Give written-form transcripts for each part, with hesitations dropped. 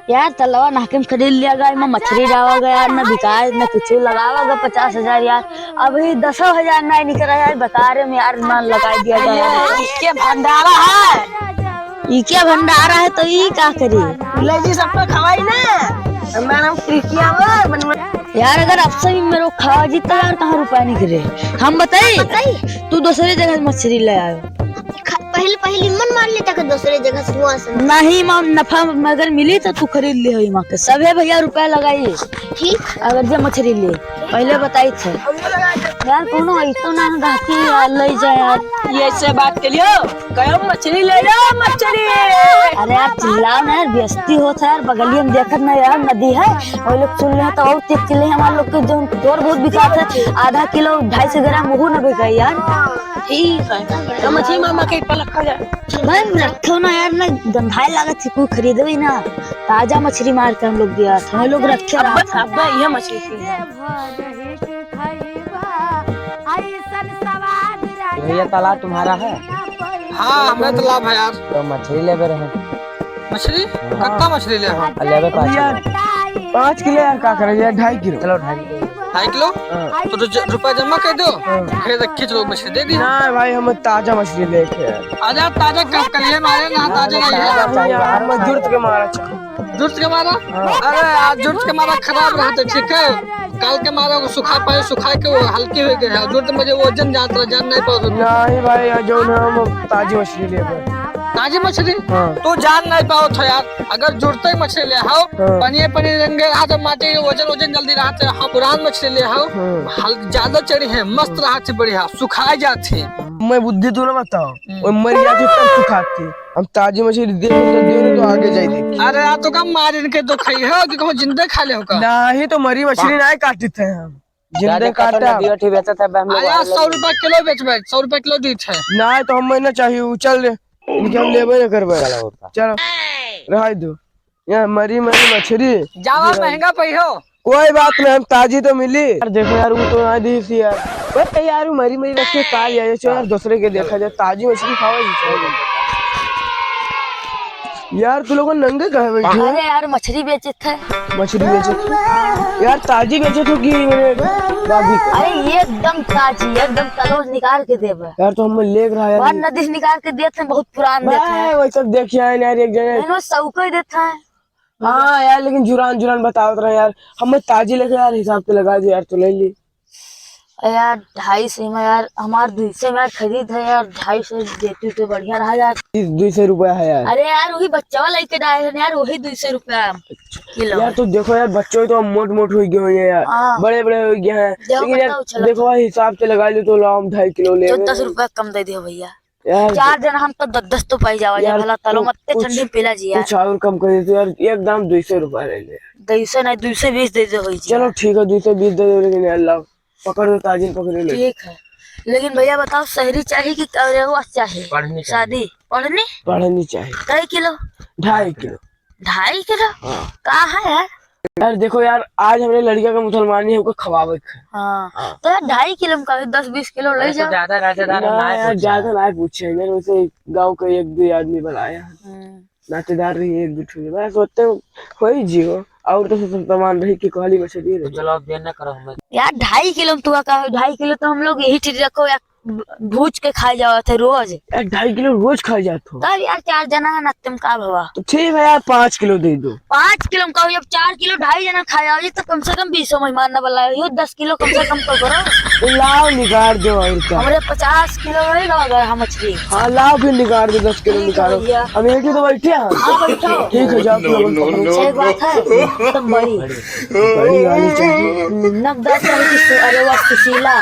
यार तलवा नाकिम खरीद लिया गया, मैं मछली डावा गया न बिकाए न कुछ लगावा गया 50,000 यार। अभी 10,000 नहीं निकल रहा यार, बता रहे में यार मन लगा दिया गया। ये भंडारा है, ये क्या भंडारा है तो ये क्या करे? ले जी सबको खवाई ना। मेरा नाम प्रीतिया यार अगर अब से भी मेरे को खावा जीता यार कहाँ रुपया निकले हम बताइए। तू दूसरी जगह से मछली ले आयो। पहले मन मान लेता कि दूसरे जगह से वहाँ से नहीं माँ, नफा अगर मिली तो तू खरीद ले हो माँ के सबे भैया रुपया लगाइए। ठीक अगर जब मछली ले पहले बताई थे यार कोनो ऐसा ना गाती यार ले जाए यार। ये से बात के लियो कहो मछली ले लो मछली। अरे यार चिल्लाओ ना यार, बेइज्जती होता है यार। बगलिए में देखत ना यार नदी है, वो लोग सुन रहे हैं तो और तेज चिल्ले हमारे लोग के जो थोड़ बहुत बिकाते है आधा किलो 250 ग्राम वो ना बिकाई यार। ठीक है तो मछली मामा के पर रखा जाए। भाई रखो ना यार, ना गंधाई लागत थी कोई खरीदे भी ना। ताजा मछली मार के हम लोग दिया था, हम लोग रखे अब ये मछली भैया तालाब तुम्हारा है? हाँ हमें तालाब है यार। तो मछली ले रहे हैं। मछली कत्ता मछली ले हम ले 5 किलो यार का करे यार 2.5 किलो। चलो 2.5 किलो तो रुपया जमा कर दो फिर खींच लो मछली दे दी। ना भाई हम ताजा मछली लेके आजा ताजा कलिए मारे ना ताजा नहीं है। हम जुर्त के मारा जुर्त के मारा। अरे आज जुर्त के मारा खराब रहते ठीक है, कल के मारा को सुखा पाए सुखा के वो हल्की हो गए है। जुर्त मुझे वजन जाता जान नहीं पाओ। नहीं भाई जो हम ताजी मछली ले ताजी मछली तो जान नहीं पाओ था यार। अगर जुड़ते ही मछली ले आओ पनिये पनिये रंगे रहा तो माटी वजन जल्दी रहते है। पुरान मछली ले आओ हल्क ज्यादा चढ़ी है मस्त रहा बढ़िया सुखाई जाती है। मैं बुद्धि तू ना बताओ मर जाती तब सुखाती। हम ताजी मछली दे तो आगे जाएगी। अरे यार तो कम मार इनके तो खाई है कि कहो जिंदा खा ले होगा। नहीं तो मरी मछली नहीं काटते थे हम जिंदे काटा। 100 रुपया किलो बेचबे 100 रुपया किलो दी थे। नहीं तो हम ना चाहिए चल इनके हम लेबे ना करबे। चलो रह दो यहाँ मरी मछली जावा महंगा पहियो कोई बात नहीं हम ताजी तो मिली। यार देखो यार वो तो ना दी थी यार यार मरी रखे काल यार दूसरे के देखा जाए ताजी मछली खावा यार तू लोगों नंगे कहे बैठे? अरे यार मछली बेचे थे। मछली बेचे थे यार ताजी बेचे थे कि मेरे दादी? अरे एकदम ताजी एकदम तलोज निकाल के देवे यार तो हम ले रहा यार नदी से निकाल के देते हैं, बहुत पुरान देते हैं। वही सब देखिए यार एक जगह सबको ही देता है। हाँ यार लेकिन जुरान बताओ रहे यार हम ताजी लेके यार हिसाब से लगा दे यार तो ले ली यार 250 में यार हमार 200 में खरीद है यार 250 देती तो बढ़िया रहा यार। 200 रुपया है यार। अरे यार वही बच्चा लेके डाले हैं यार वही 200 रुपया किलो। यार तो देखो यार बच्चों तो मोट हो गए हैं यार बड़े हो गए हैं लेकिन यार देखो हिसाब से लगा लो तो हम 2.5 किलो ले 10 रुपया कम दे दियो भैया। 4 दिन हम तो 10 तो पाई जावा यार भला तलो मत ठंडी पिला जी यार। कुछ और कम कर दे यार एकदम 200 रुपया ले ले। 200 नहीं 220 दे दो। चलो ठीक है 220 दे दो लेकिन अल्लाह पकड़ दो ताजी पकड़ ले। ठीक है लेकिन भैया बताओ शहरी चाहिए कि चाहिए? शादी पढ़नी चाहिए। कई किलो? 2.5 किलो। 2.5 किलो कहाँ है यार? यार देखो यार आज हमने लड़किया का मुसलमानी है हमको खवावे। हाँ तो यार 2.5 किलो में 10-20 किलो ले जाओ। ज्यादा ना पूछे वैसे गाँव का 1-2 आदमी बनाया नातेदार रही 1-2 मैं सोचते हो जियो और तो सामान रही की कहली मछली रही। चलो अब देना करो हमें यार 2.5 किलो में 2.5 किलो तो हम लोग यही चीज रखो यार भूज के खाए जावा थे रोज। यार 2.5 किलो रोज खाई जाते हो तब यार 4 जना ना तुम का भवा तो ठीक है यार 5 किलो दे दो। 5 किलो में कहो जब 4 किलो 2.5 जना खाए जाओ तो कम से कम 20 मेहमान न बुलाओ यो 10 किलो कम से कम तो करो। तो लाओ निकाल दो और क्या हमारे 50 किलो नहीं लगा हम मछली। हाँ लाओ फिर निकाल दो 10 किलो निकालो हम एक ही तो बैठे हैं। ठीक है जाओ सही बात है तुम बड़ी वाली चाहिए नकदा चाहिए। अरे वाह सुशीला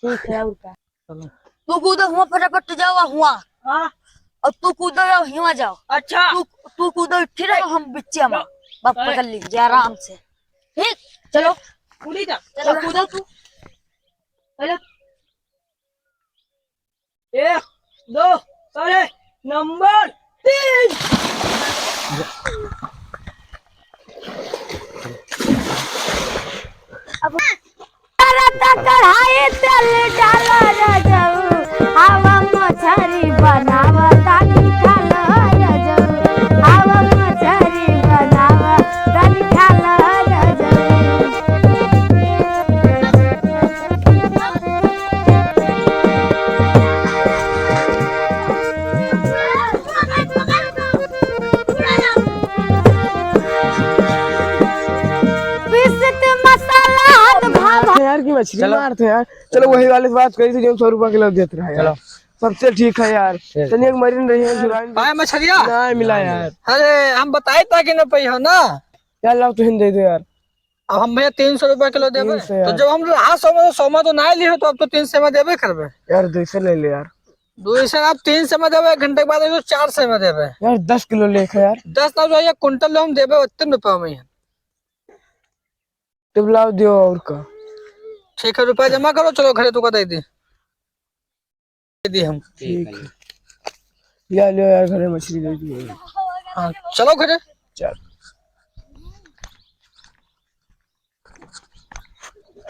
ठीक है और क्या तू कूदो हुआ फटाफट जाओ हुआ और तू कूदो जाओ हुआ जाओ। अच्छा तू कूदो ठीक है हम बिच्चे हम बाप पकड़ लीजिए आराम से ठीक। चलो चलो कूदो तू चलो 1 2 3 नंबर 3। अब कढ़ाई तेल डाला रजऊ हवा मछरी बनावा ताकि खाला रजऊ हवा मछरी यार की मछली मारते यार। चलो वही वाले से बात करी थी जो 100 रुपया किलो देते रहे यार। सबसे ठीक है यार। चलिए एक मरीन रही है जुराइन पाए मछलिया नहीं मिला यार। अरे हम बताए था कि न पई हो ना। यार लाओ तुम दे दो यार। अब हम भैया 300 रुपया किलो देवे 300 यार। तो जब हम हाँ 100 में तो ना लिए तो अब तो 300 में देवे करबे यार 200 ले ले यार। 200 आप 300 में देवे, घंटे के बाद 400 में देवे। यार 10 किलो लेके यार। 10 ना जो है कुंटल हम देवे उतने रुपया में। तब लाओ दियो और का। ठीक है, रुपया जमा करो, चलो घरे तो का दे दी हम। ठीक है। या लो यार घरे मछली दे दी। हाँ चलो घरे। चल।